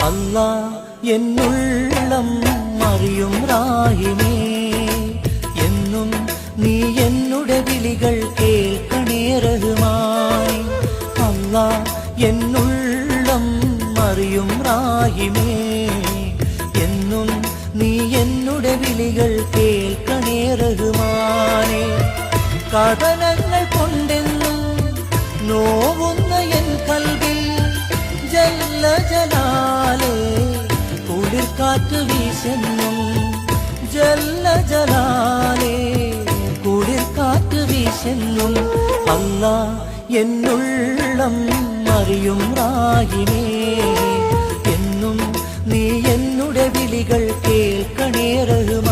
അല്ലാ എന്നുള്ളം അറിയും റാഹിമേ, എന്നും നീ എന്നുടെ വിളികൾ കേൾക്കണേ റഹ്മാൻ. അല്ലാ എന്നുള്ളം അറിയും റാഹിമേ, എന്നും നീ എന്നുടെ വിളികൾ കേൾക്കണേ റഹ്മാനേ. കഥനങ്ങൾ കൊണ്ടെന്നും നോവുന്ന എൻ കൽവിൽ ജല്ല ജലാലേ കുളിർക്കാറ്റ് വീശെന്നും, ജല്ല ജലാലേ കുളിർക്കാറ്റ് വീശെന്നും. അല്ലാ എന്നുള്ളം അറിയും റാഹിമേ, എന്നും നീ എന്നുടെ വിളികൾ കേൾക്കണേ റഹ്മാനേ.